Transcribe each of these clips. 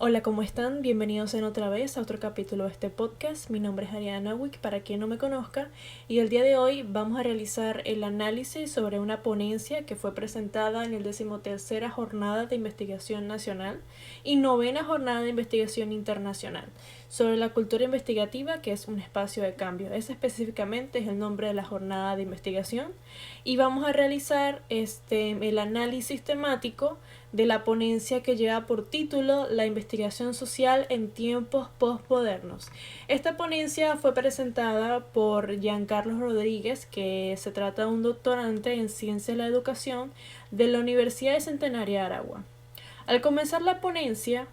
Hola, ¿cómo están? Bienvenidos en otra vez a otro capítulo de este podcast. Mi nombre es Ariana Wick, para quien no me conozca, y el día de hoy vamos a realizar el análisis sobre una ponencia que fue presentada en el 13ª Jornada de Investigación Nacional y 9ª Jornada de Investigación Internacional sobre la cultura investigativa, que es un espacio de cambio. Ese específicamente es el nombre de la jornada de investigación y vamos a realizar el análisis temático de la ponencia que lleva por título La investigación social en tiempos postmodernos. Esta ponencia fue presentada por Giancarlo Rodríguez, que se trata de un doctorante en Ciencias de la Educación de la Universidad de Centenario de Aragua. Al comenzar la ponencia,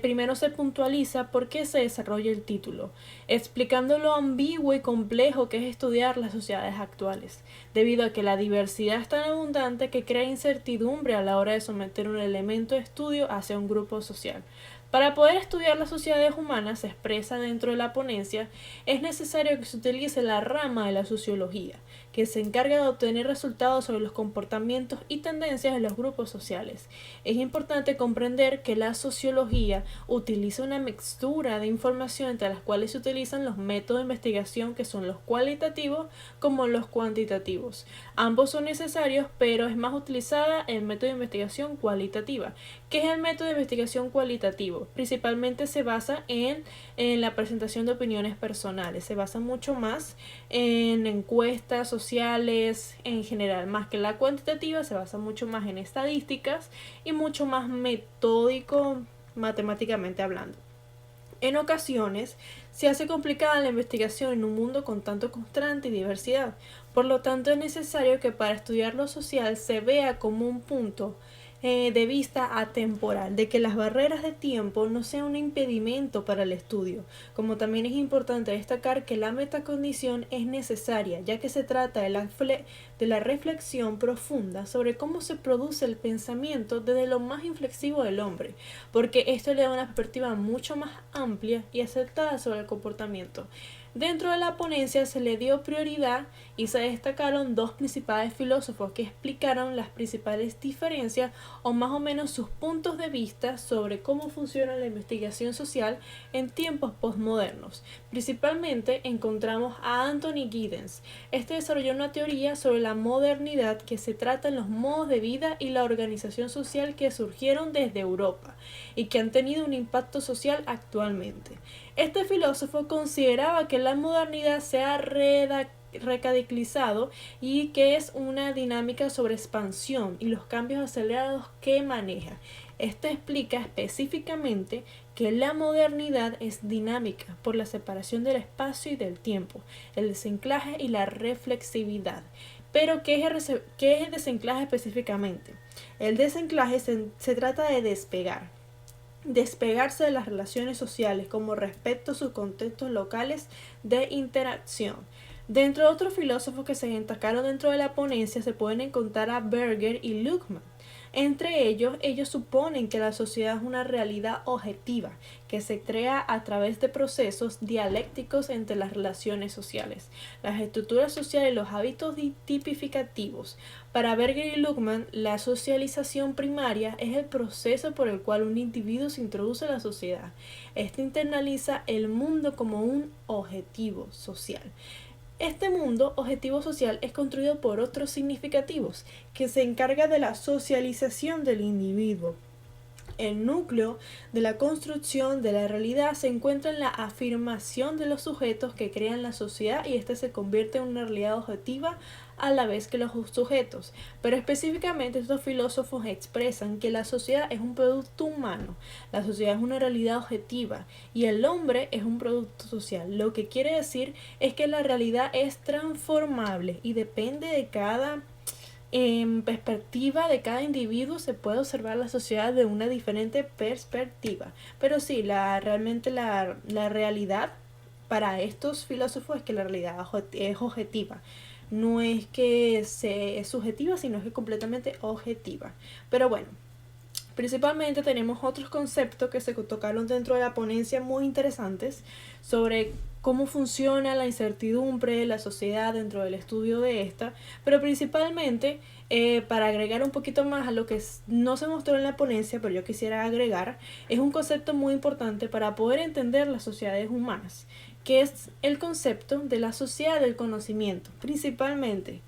primero se puntualiza por qué se desarrolla el título, explicando lo ambiguo y complejo que es estudiar las sociedades actuales, debido a que la diversidad es tan abundante que crea incertidumbre a la hora de someter un elemento de estudio hacia un grupo social. Para poder estudiar las sociedades humanas, se expresa dentro de la ponencia, es necesario que se utilice la rama de la sociología, que se encarga de obtener resultados sobre los comportamientos y tendencias de los grupos sociales. Es importante comprender que la sociología utiliza una mixtura de información entre las cuales se utilizan los métodos de investigación, que son los cualitativos como los cuantitativos. Ambos son necesarios, pero es más utilizada el método de investigación cualitativa. ¿Qué es el método de investigación cualitativo? Principalmente se basa en la presentación de opiniones personales, se basa mucho más en encuestas sociales en general, más que la cuantitativa. Se basa mucho más en estadísticas y mucho más metódico matemáticamente hablando. En ocasiones se hace complicada la investigación en un mundo con tanto constante y diversidad, por lo tanto es necesario que para estudiar lo social se vea como un punto de vista atemporal, de que las barreras de tiempo no sean un impedimento para el estudio, como también es importante destacar que la metacognición es necesaria, ya que se trata de la reflexión profunda sobre cómo se produce el pensamiento desde lo más inflexivo del hombre, porque esto le da una perspectiva mucho más amplia y acertada sobre el comportamiento. Dentro de la ponencia se le dio prioridad y se destacaron dos principales filósofos que explicaron las principales diferencias o más o menos sus puntos de vista sobre cómo funciona la investigación social en tiempos postmodernos. Principalmente encontramos a Anthony Giddens. Este desarrolló una teoría sobre la modernidad que se trata en los modos de vida y la organización social que surgieron desde Europa y que han tenido un impacto social actualmente. Este filósofo consideraba que la modernidad se ha radicalizado y que es una dinámica sobre expansión y los cambios acelerados que maneja. Esto explica específicamente que la modernidad es dinámica por la separación del espacio y del tiempo, el desenclaje y la reflexividad. Pero, ¿qué es el desenclaje específicamente? El desenclaje se trata de despegarse de las relaciones sociales como respecto a sus contextos locales de interacción. Dentro de otros filósofos que se destacaron dentro de la ponencia se pueden encontrar a Berger y Luckmann. Entre ellos suponen que la sociedad es una realidad objetiva que se crea a través de procesos dialécticos entre las relaciones sociales, las estructuras sociales y los hábitos tipificativos. Para Berger y Luckmann, la socialización primaria es el proceso por el cual un individuo se introduce a la sociedad. Este internaliza el mundo como un objetivo social. Este mundo objetivo social es construido por otros significativos, que se encarga de la socialización del individuo. El núcleo de la construcción de la realidad se encuentra en la afirmación de los sujetos que crean la sociedad, y ésta se convierte en una realidad objetiva a la vez que los sujetos. Pero específicamente estos filósofos expresan que la sociedad es un producto humano, la sociedad es una realidad objetiva y el hombre es un producto social. Lo que quiere decir es que la realidad es transformable y depende de cada perspectiva de cada individuo. Se puede observar la sociedad de una diferente perspectiva, pero sí, realmente la realidad para estos filósofos es que la realidad es objetiva. No es que es subjetiva, sino que es completamente objetiva. Pero bueno, principalmente tenemos otros conceptos que se tocaron dentro de la ponencia muy interesantes sobre cómo funciona la incertidumbre de la sociedad dentro del estudio de esta, pero principalmente para agregar un poquito más a lo que no se mostró en la ponencia, pero yo quisiera agregar, es un concepto muy importante para poder entender las sociedades humanas, que es el concepto de la sociedad del conocimiento, principalmente.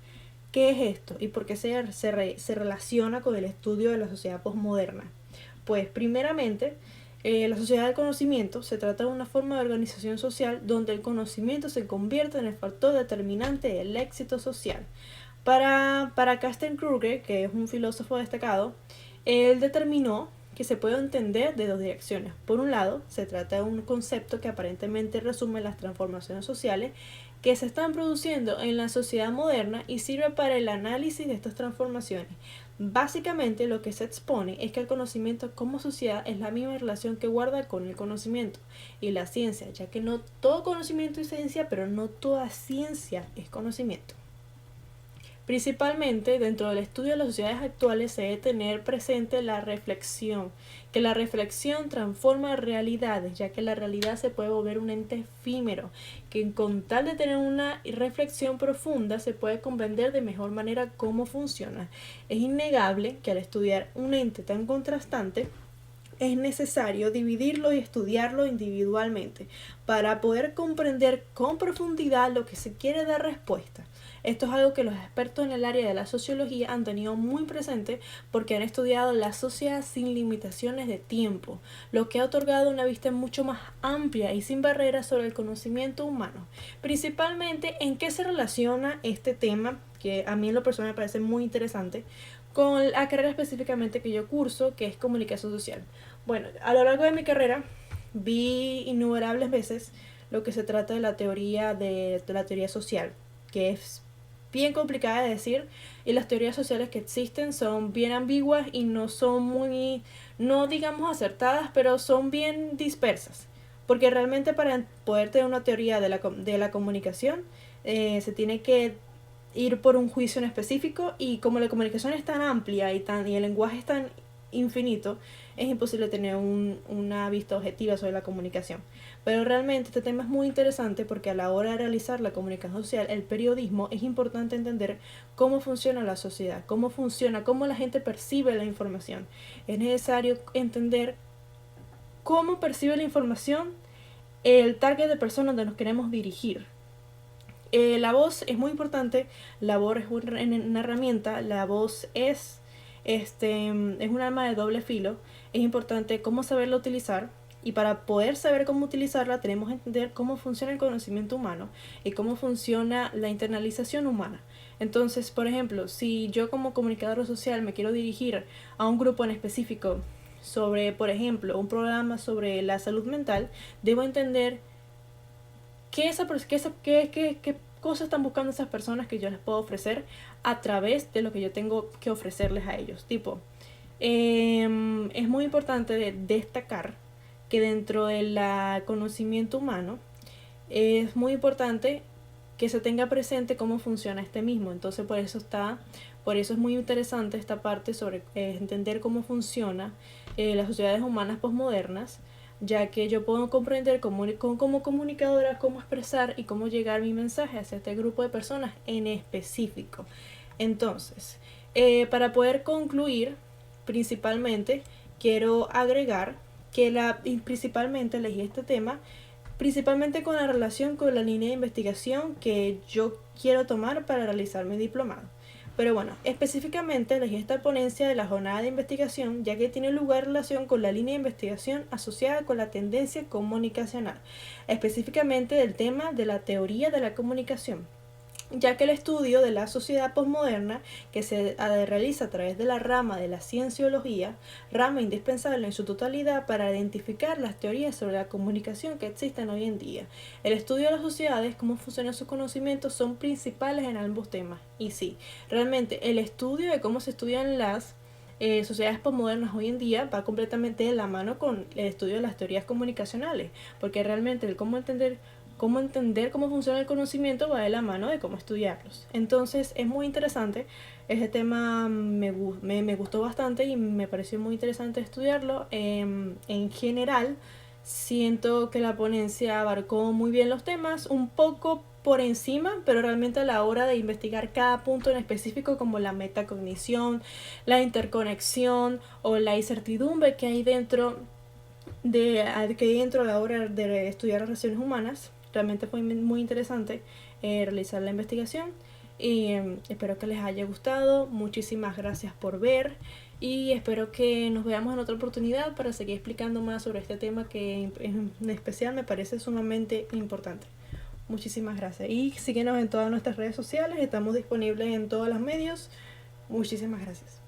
¿Qué es esto y por qué se relaciona con el estudio de la sociedad posmoderna? Pues primeramente, la sociedad del conocimiento se trata de una forma de organización social donde el conocimiento se convierte en el factor determinante del éxito social. Para Carsten Kruger, que es un filósofo destacado, él determinó que se puede entender de dos direcciones. Por un lado, se trata de un concepto que aparentemente resume las transformaciones sociales que se están produciendo en la sociedad moderna y sirve para el análisis de estas transformaciones. Básicamente lo que se expone es que el conocimiento como sociedad es la misma relación que guarda con el conocimiento y la ciencia, ya que no todo conocimiento es ciencia, pero no toda ciencia es conocimiento. Principalmente dentro del estudio de las sociedades actuales se debe tener presente la reflexión, que la reflexión transforma realidades, ya que la realidad se puede volver un ente efímero, que con tal de tener una reflexión profunda se puede comprender de mejor manera cómo funciona. Es innegable que al estudiar un ente tan contrastante, es necesario dividirlo y estudiarlo individualmente para poder comprender con profundidad lo que se quiere dar respuesta. Esto es algo que los expertos en el área de la sociología han tenido muy presente porque han estudiado la sociedad sin limitaciones de tiempo, lo que ha otorgado una vista mucho más amplia y sin barreras sobre el conocimiento humano. Principalmente, ¿en qué se relaciona este tema? Que a mí en lo personal me parece muy interesante, con la carrera específicamente que yo curso, que es comunicación social. Bueno, a lo largo de mi carrera vi innumerables veces lo que se trata de la teoría social, que es bien complicada de decir, y las teorías sociales que existen son bien ambiguas y no son muy, no digamos acertadas, pero son bien dispersas, porque realmente para poder tener una teoría de la comunicación se tiene que ir por un juicio en específico, y como la comunicación es tan amplia y el lenguaje es tan infinito, es imposible tener una vista objetiva sobre la comunicación. Pero realmente este tema es muy interesante porque a la hora de realizar la comunicación social, el periodismo, es importante entender cómo funciona la sociedad, cómo funciona, cómo la gente percibe la información. Es necesario entender cómo percibe la información el target de personas donde nos queremos dirigir. La voz es muy importante, la voz es una herramienta, la voz es un arma de doble filo, es importante cómo saberla utilizar, y para poder saber cómo utilizarla tenemos que entender cómo funciona el conocimiento humano y cómo funciona la internalización humana. Entonces, por ejemplo, si yo como comunicador social me quiero dirigir a un grupo en específico sobre, por ejemplo, un programa sobre la salud mental, debo entender qué cosas están buscando esas personas que yo les puedo ofrecer a través de lo que yo tengo que ofrecerles a ellos. Tipo, es muy importante destacar que dentro del conocimiento humano es muy importante que se tenga presente cómo funciona este mismo. Entonces por eso es muy interesante esta parte sobre entender cómo funciona las sociedades humanas posmodernas, ya que yo puedo comprender como comunicadora cómo expresar y cómo llegar mi mensaje hacia este grupo de personas en específico. Entonces, para poder concluir, principalmente quiero agregar que principalmente elegí este tema principalmente con la relación con la línea de investigación que yo quiero tomar para realizar mi diplomado. Pero bueno, específicamente elegí esta ponencia de la jornada de investigación ya que tiene lugar en relación con la línea de investigación asociada con la tendencia comunicacional, específicamente del tema de la teoría de la comunicación, ya que el estudio de la sociedad posmoderna que se realiza a través de la rama de la cienciología, rama indispensable en su totalidad para identificar las teorías sobre la comunicación que existen hoy en día. El estudio de las sociedades, cómo funcionan sus conocimientos, son principales en ambos temas. Y sí, realmente el estudio de cómo se estudian las sociedades posmodernas hoy en día va completamente de la mano con el estudio de las teorías comunicacionales, porque realmente el cómo entender cómo funciona el conocimiento va de la mano de cómo estudiarlos. Entonces es muy interesante, este tema me gustó bastante y me pareció muy interesante estudiarlo. En general, Siento que la ponencia abarcó muy bien los temas, un poco por encima, pero realmente a la hora de investigar cada punto en específico, como la metacognición, la interconexión o la incertidumbre que hay dentro a la hora de estudiar relaciones humanas, realmente fue muy interesante realizar la investigación y espero que les haya gustado. Muchísimas gracias por ver y espero que nos veamos en otra oportunidad para seguir explicando más sobre este tema que en especial me parece sumamente importante. Muchísimas gracias y síguenos en todas nuestras redes sociales, estamos disponibles en todos los medios. Muchísimas gracias.